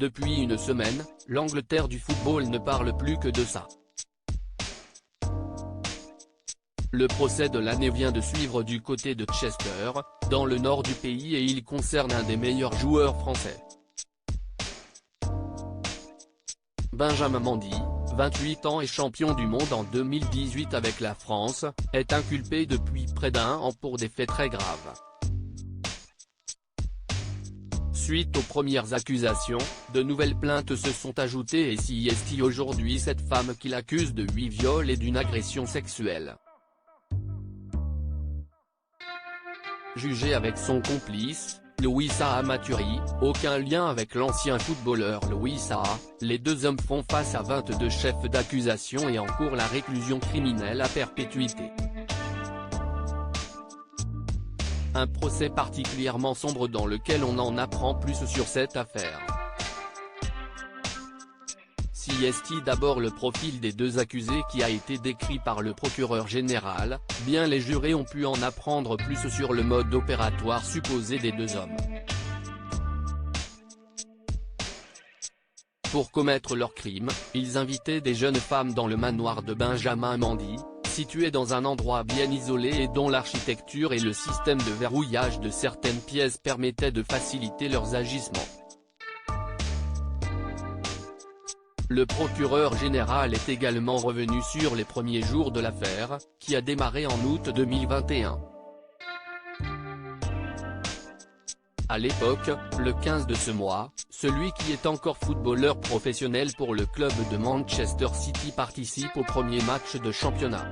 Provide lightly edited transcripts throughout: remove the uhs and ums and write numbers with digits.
Depuis une semaine, l'Angleterre du football ne parle plus que de ça. Le procès de l'année vient de suivre du côté de Chester, dans le nord du pays, et il concerne un des meilleurs joueurs français. Benjamin Mendy, 28 ans et champion du monde en 2018 avec la France, est inculpé depuis près d'un an pour des faits très graves. Suite aux premières accusations, de nouvelles plaintes se sont ajoutées et s'y est aujourd'hui cette femme qui l'accuse de 8 viols et d'une agression sexuelle. Jugé avec son complice, Louis Saha Maturi, aucun lien avec l'ancien footballeur Louis Saha, les deux hommes font face à 22 chefs d'accusation et encourent la réclusion criminelle à perpétuité. Un procès particulièrement sombre dans lequel on en apprend plus sur cette affaire. Si est d'abord le profil des deux accusés qui a été décrit par le procureur général, bien les jurés ont pu en apprendre plus sur le mode opératoire supposé des deux hommes. Pour commettre leur crime, ils invitaient des jeunes femmes dans le manoir de Benjamin Mendy, situé dans un endroit bien isolé et dont l'architecture et le système de verrouillage de certaines pièces permettaient de faciliter leurs agissements. Le procureur général est également revenu sur les premiers jours de l'affaire, qui a démarré en août 2021. À l'époque, le 15 de ce mois, celui qui est encore footballeur professionnel pour le club de Manchester City participe au premier match de championnat.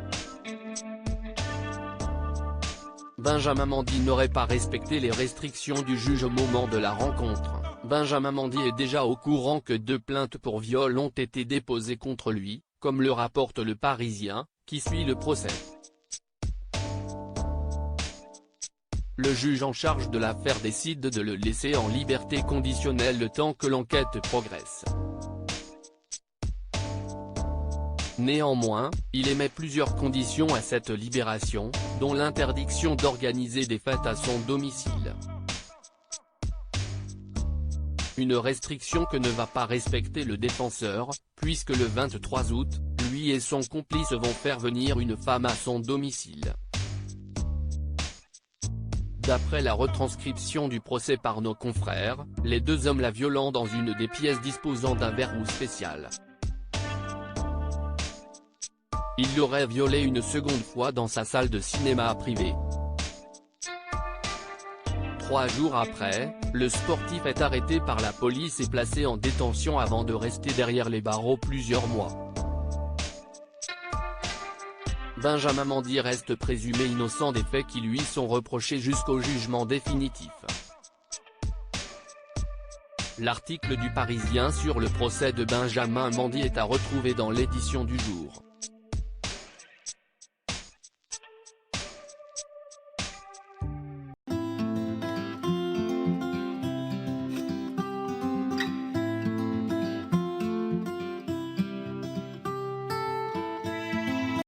Benjamin Mendy n'aurait pas respecté les restrictions du juge au moment de la rencontre. Benjamin Mendy est déjà au courant que 2 plaintes pour viol ont été déposées contre lui, comme le rapporte Le Parisien, qui suit le procès. Le juge en charge de l'affaire décide de le laisser en liberté conditionnelle le temps que l'enquête progresse. Néanmoins, il émet plusieurs conditions à cette libération, dont l'interdiction d'organiser des fêtes à son domicile. Une restriction que ne va pas respecter le défenseur, puisque le 23 août, lui et son complice vont faire venir une femme à son domicile. D'après la retranscription du procès par nos confrères, les deux hommes la violant dans une des pièces disposant d'un verrou spécial. Il l'aurait violée une seconde fois dans sa salle de cinéma privée. 3 jours après, le sportif est arrêté par la police et placé en détention avant de rester derrière les barreaux plusieurs mois. Benjamin Mendy reste présumé innocent des faits qui lui sont reprochés jusqu'au jugement définitif. L'article du Parisien sur le procès de Benjamin Mendy est à retrouver dans l'édition du jour.